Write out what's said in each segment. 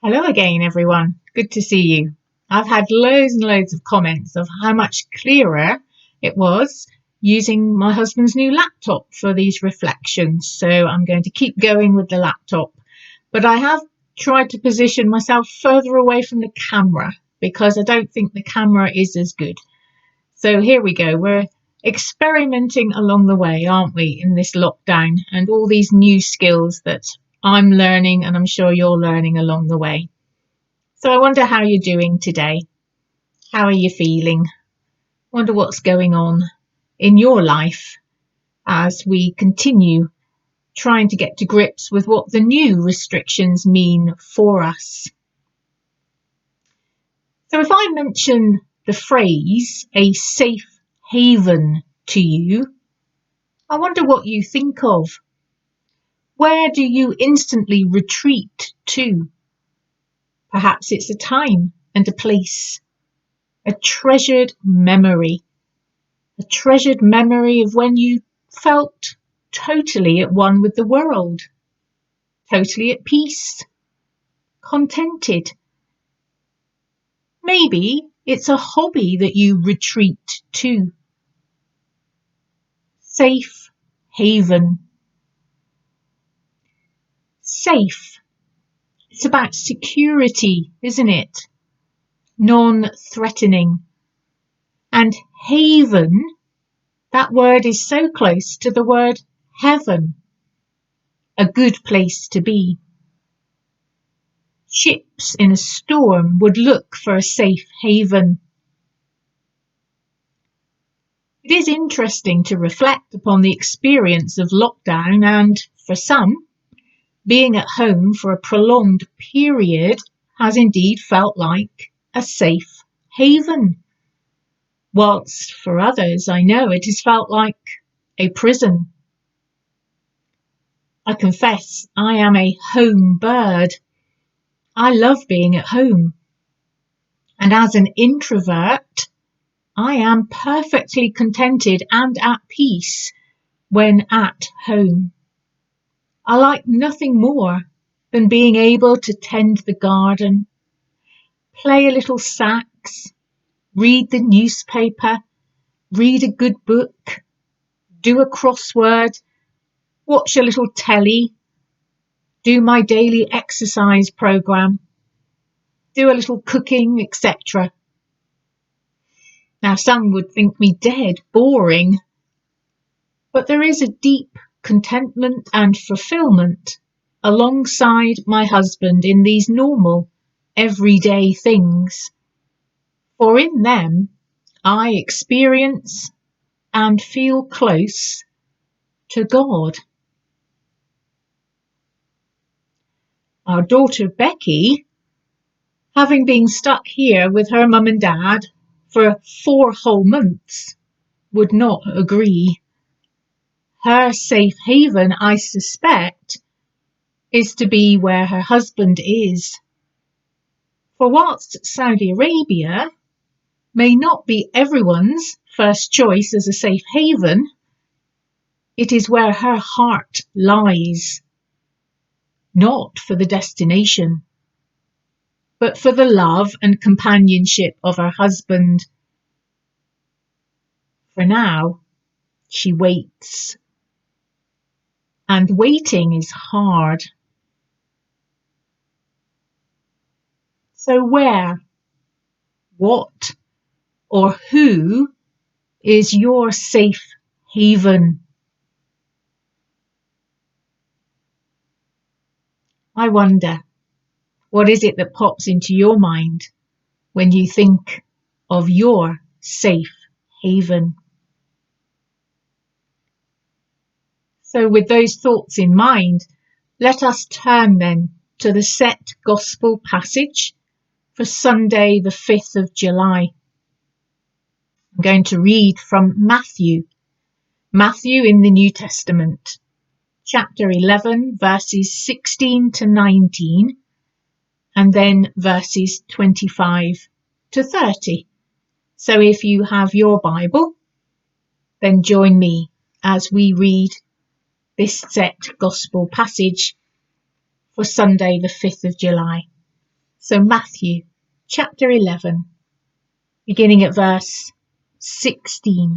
Hello again, everyone. Good to see you. I've had loads and loads of comments of how much clearer it was using my husband's new laptop for these reflections. So I'm going to keep going with the laptop. But I have tried to position myself further away from the camera because I don't think the camera is as good. So here we go. We're experimenting along the way, aren't we, in this lockdown, and all these new skills that I'm learning and I'm sure you're learning along the way. So I wonder how you're doing today. How are you feeling? Wonder what's going on in your life as we continue trying to get to grips with what the new restrictions mean for us. So if I mention the phrase a safe haven to you, I wonder what you think of. Where do you instantly retreat to? Perhaps it's a time and a place, a treasured memory of when you felt totally at one with the world, totally at peace, contented. Maybe it's a hobby that you retreat to. Safe haven. Safe. It's about security, isn't it? Non-threatening. And haven, that word is so close to the word heaven. A good place to be. Ships in a storm would look for a safe haven. It is interesting to reflect upon the experience of lockdown and, for some, being at home for a prolonged period has indeed felt like a safe haven. Whilst for others, I know it has felt like a prison. I confess I am a home bird. I love being at home. And as an introvert, I am perfectly contented and at peace when at home. I like nothing more than being able to tend the garden, play a little sax, read the newspaper, read a good book, do a crossword, watch a little telly, do my daily exercise programme, do a little cooking, etc. Now, some would think me dead boring, but there is a deep contentment and fulfilment alongside my husband in these normal, everyday things. For in them, I experience and feel close to God. Our daughter Becky, having been stuck here with her mum and dad for 4 whole months, would not agree. Her safe haven, I suspect, is to be where her husband is. For whilst Saudi Arabia may not be everyone's first choice as a safe haven, it is where her heart lies, not for the destination, but for the love and companionship of her husband. For now, she waits. And waiting is hard. So where, what, or who is your safe haven? I wonder, what is it that pops into your mind when you think of your safe haven? So with those thoughts in mind, let us turn then to the set gospel passage for Sunday the 5th of July. I'm going to read from Matthew in the New Testament, chapter 11, verses 16 to 19, and then verses 25 to 30. So if you have your Bible, then join me as we read this set gospel passage for Sunday the 5th of July. So Matthew chapter 11, beginning at verse 16.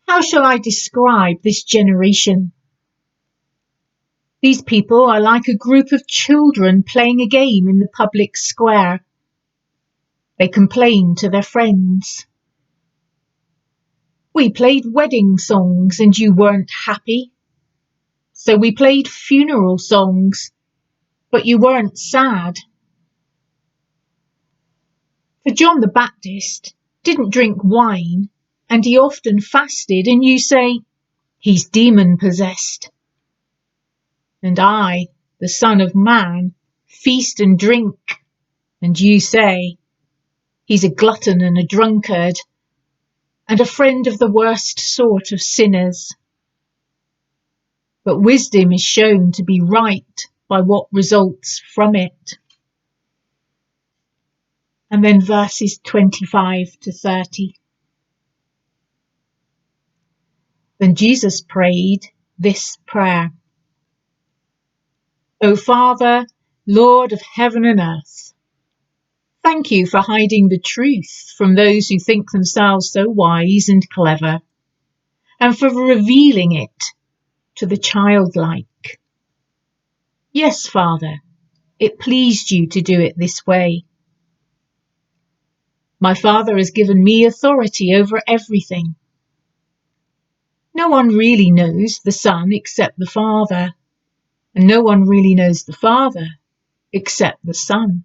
How shall I describe this generation? These people are like a group of children playing a game in the public square. They complain to their friends. We played wedding songs and you weren't happy. So we played funeral songs, but you weren't sad. For John the Baptist didn't drink wine, and he often fasted, and you say, he's demon-possessed. And I, the Son of Man, feast and drink, and you say, he's a glutton and a drunkard, and a friend of the worst sort of sinners. But wisdom is shown to be right by what results from it. And then verses 25 to 30. Then Jesus prayed this prayer. O Father, Lord of heaven and earth, thank you for hiding the truth from those who think themselves so wise and clever, and for revealing it to the childlike. Yes, Father, it pleased you to do it this way. My Father has given me authority over everything. No one really knows the Son except the Father, and no one really knows the Father except the Son,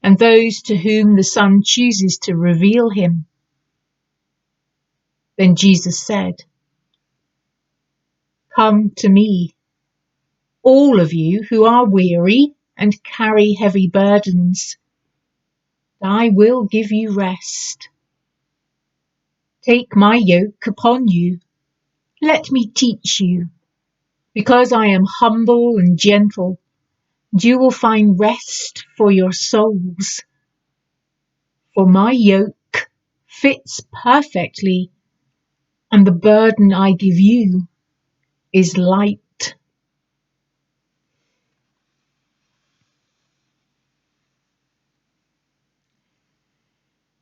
and those to whom the Son chooses to reveal him. Then Jesus said, Come to me, all of you who are weary and carry heavy burdens. I will give you rest. Take my yoke upon you. Let me teach you, because I am humble and gentle, and you will find rest for your souls. For my yoke fits perfectly, and the burden I give you is light.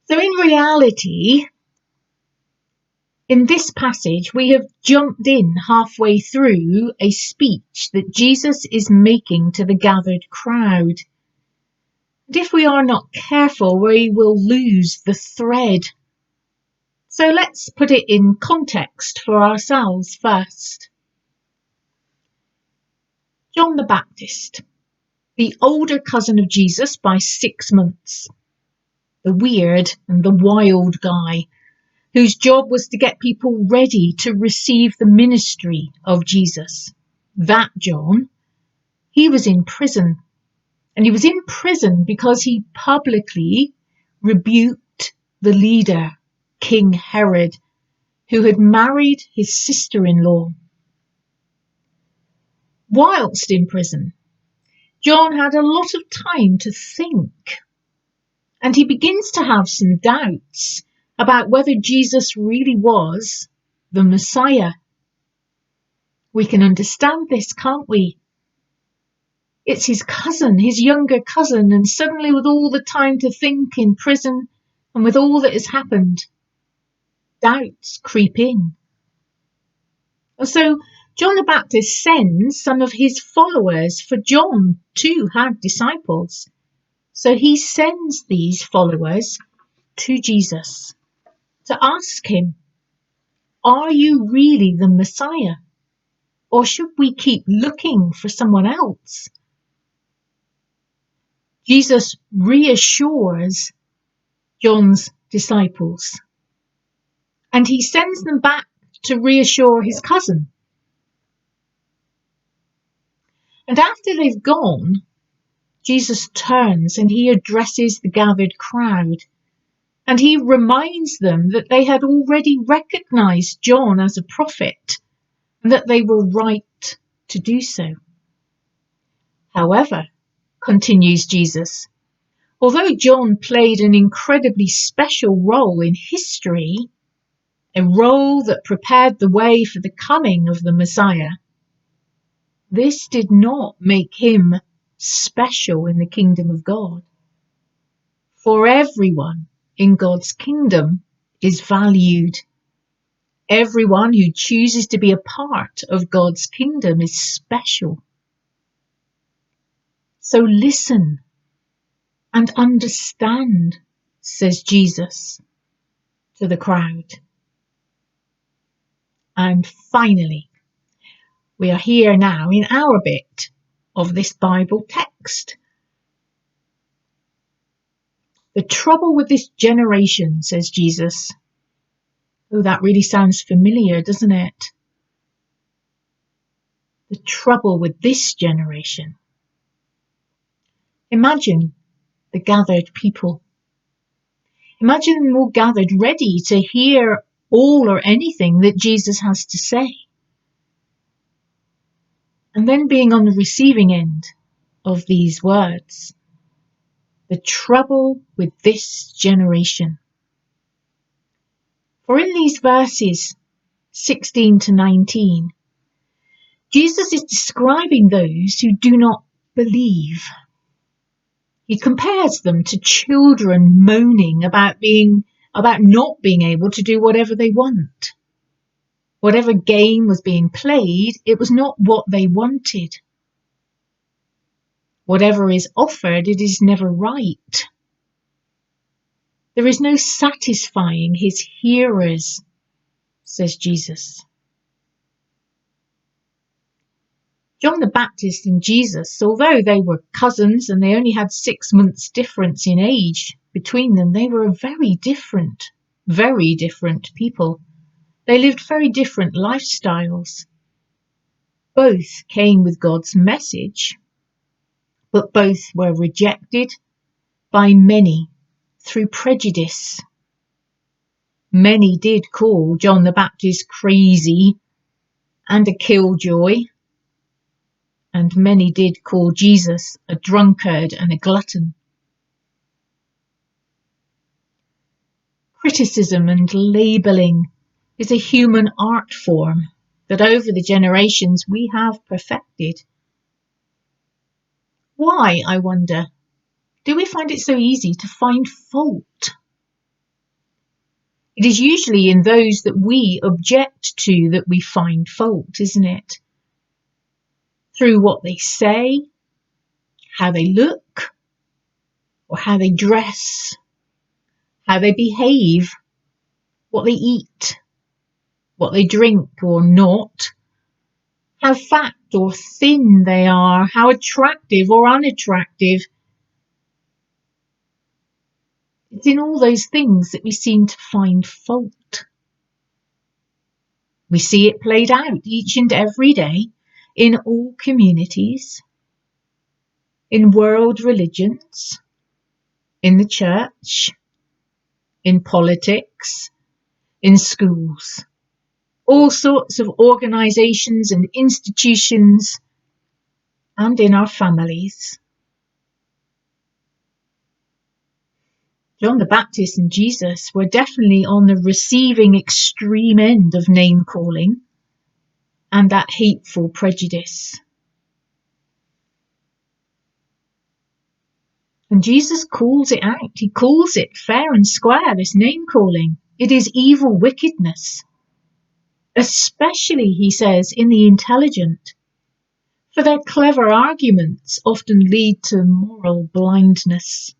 So in reality, in this passage, we have jumped in halfway through a speech that Jesus is making to the gathered crowd. And if we are not careful, we will lose the thread. So let's put it in context for ourselves first. John the Baptist, the older cousin of Jesus by 6 months, the weird and the wild guy, whose job was to get people ready to receive the ministry of Jesus. That John, he was in prison. And he was in prison because he publicly rebuked the leader, King Herod, who had married his sister-in-law. Whilst in prison, John had a lot of time to think. And he begins to have some doubts about whether Jesus really was the Messiah. We can understand this, can't we? It's his cousin, his younger cousin, and suddenly with all the time to think in prison and with all that has happened, doubts creep in. And so John the Baptist sends some of his followers, for John too had disciples. So he sends these followers to Jesus to ask him, are you really the Messiah? Or should we keep looking for someone else? Jesus reassures John's disciples, and he sends them back to reassure his cousin. And after they've gone, Jesus turns and he addresses the gathered crowd, and he reminds them that they had already recognized John as a prophet, and that they were right to do so. However, continues Jesus, although John played an incredibly special role in history, a role that prepared the way for the coming of the Messiah, this did not make him special in the kingdom of God. For everyone in God's kingdom is valued. Everyone who chooses to be a part of God's kingdom is special. So listen and understand, says Jesus to the crowd. And finally, we are here now in our bit of this Bible text. The trouble with this generation, says Jesus. Oh, that really sounds familiar, doesn't it? The trouble with this generation. Imagine the gathered people. Imagine them all gathered ready to hear all or anything that Jesus has to say. And then being on the receiving end of these words. The trouble with this generation. For in these verses 16 to 19, Jesus is describing those who do not believe. He compares them to children moaning about not being able to do whatever they want. Whatever game was being played, it was not what they wanted. Whatever is offered, it is never right. There is no satisfying his hearers, says Jesus. John the Baptist and Jesus, although they were cousins and they only had 6 months difference in age between them, they were very different people. They lived very different lifestyles. Both came with God's message, but both were rejected by many through prejudice. Many did call John the Baptist crazy and a killjoy, and many did call Jesus a drunkard and a glutton. Criticism and labelling is a human art form that over the generations we have perfected. Why, I wonder, do we find it so easy to find fault? It is usually in those that we object to that we find fault, isn't it? Through what they say, how they look, or how they dress, how they behave, what they eat, what they drink or not, how fat or thin they are, how attractive or unattractive. It's in all those things that we seem to find fault. We see it played out each and every day in all communities, in world religions, in the church, in politics, in schools, all sorts of organisations and institutions, and in our families. John the Baptist and Jesus were definitely on the receiving extreme end of name calling and that hateful prejudice. And Jesus calls it out. He calls it fair and square, this name calling. It is evil wickedness. Especially, he says, in the intelligent. For their clever arguments often lead to moral blindness,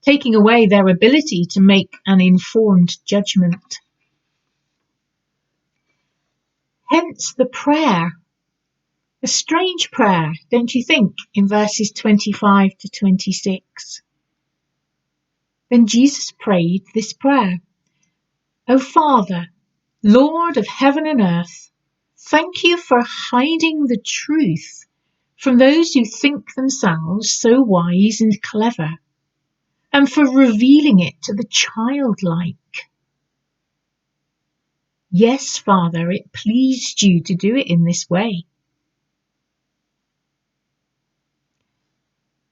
taking away their ability to make an informed judgment. Hence the prayer. A strange prayer, don't you think, in verses 25 to 26. Then Jesus prayed this prayer. O Father, Lord of heaven and earth, thank you for hiding the truth from those who think themselves so wise and clever, and for revealing it to the childlike. Yes, Father, it pleased you to do it in this way.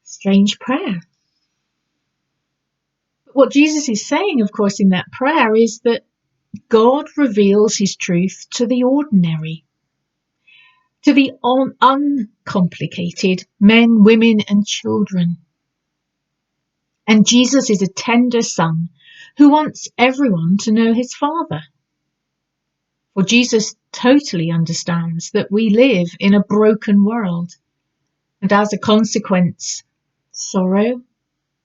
Strange prayer. But what Jesus is saying, of course, in that prayer is that God reveals his truth to the ordinary. to the uncomplicated men, women and children. And Jesus is a tender son who wants everyone to know his Father. For Jesus totally understands that we live in a broken world, and as a consequence, sorrow,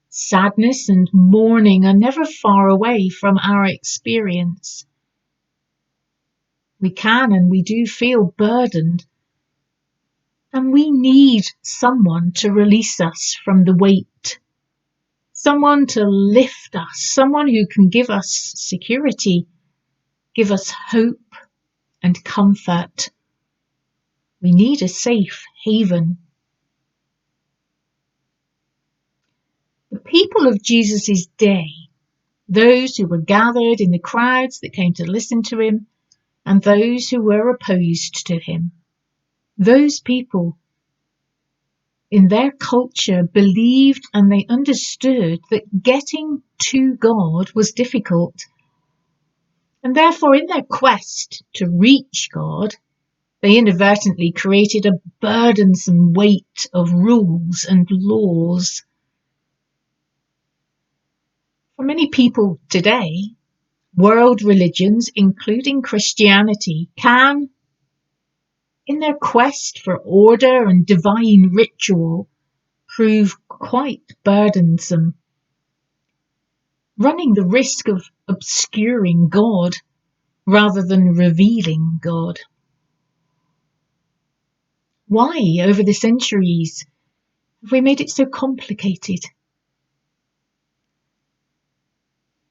sadness and mourning are never far away from our experience. We can and we do feel burdened, and we need someone to release us from the weight, someone to lift us, someone who can give us security, give us hope and comfort. We need a safe haven. The people of Jesus' day, those who were gathered in the crowds that came to listen to him, and those who were opposed to him, those people in their culture believed and they understood that getting to God was difficult. And therefore, in their quest to reach God, they inadvertently created a burdensome weight of rules and laws. For many people today, world religions, including Christianity, can, in their quest for order and divine ritual, prove quite burdensome, running the risk of obscuring God rather than revealing God. Why, over the centuries, have we made it so complicated?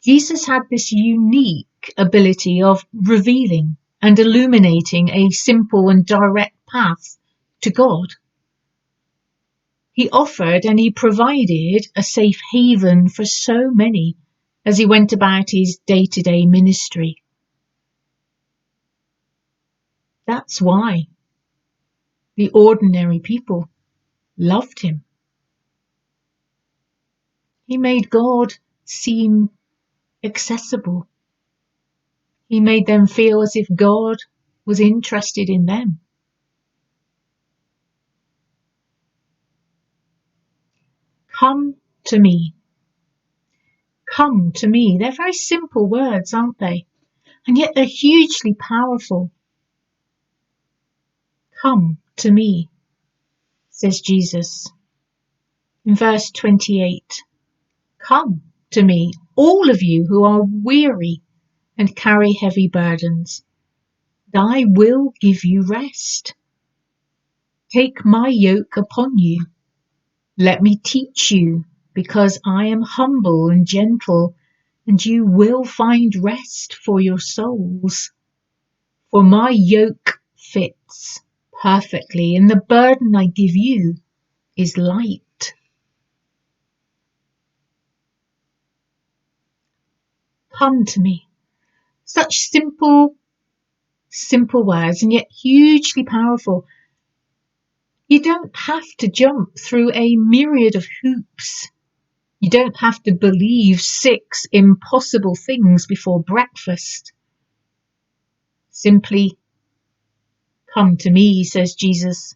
Jesus had this unique ability of revealing and illuminating a simple and direct path to God. He offered and he provided a safe haven for so many as he went about his day-to-day ministry. That's why the ordinary people loved him. He made God seem accessible. He made them feel as if God was interested in them. Come to me. Come to me. They're very simple words, aren't they? And yet they're hugely powerful. Come to me, says Jesus. In verse 28, come to me, all of you who are weary and carry heavy burdens, and I will give you rest. Take my yoke upon you. Let me teach you, because I am humble and gentle, and you will find rest for your souls. For my yoke fits perfectly, and the burden I give you is light. Come to me. Such simple words, and yet hugely powerful. You don't have to jump through a myriad of hoops. You don't have to believe 6 impossible things before breakfast. Simply come to me, says Jesus.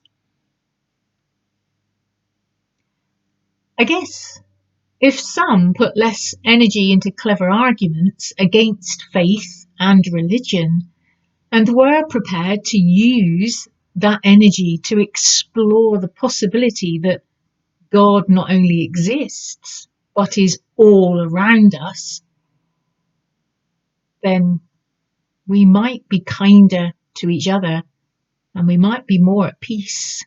I guess if some put less energy into clever arguments against faith and religion, and were prepared to use that energy to explore the possibility that God not only exists, but is all around us, then we might be kinder to each other and we might be more at peace.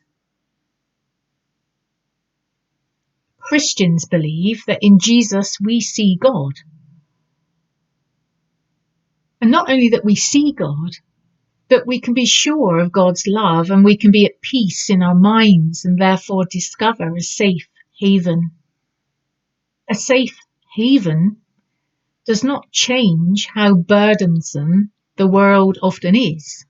Christians believe that in Jesus we see God. And not only that we see God, that we can be sure of God's love and we can be at peace in our minds and therefore discover a safe haven. A safe haven does not change how burdensome the world often is.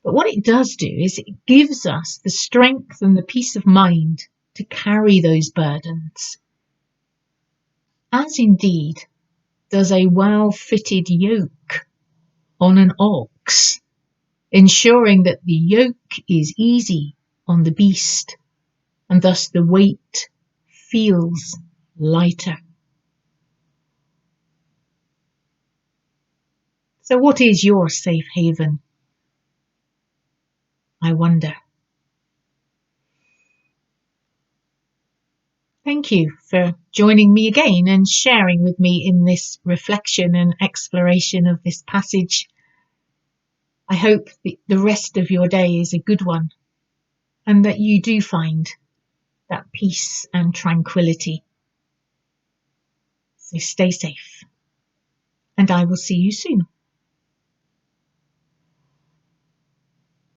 But what it does do is it gives us the strength and the peace of mind to carry those burdens, as indeed does a well-fitted yoke on an ox. ensuring that the yoke is easy on the beast and thus the weight feels lighter. So what is your safe haven? I wonder. Thank you for joining me again and sharing with me in this reflection and exploration of this passage. I hope the rest of your day is a good one and that you do find that peace and tranquility. So stay safe, and I will see you soon.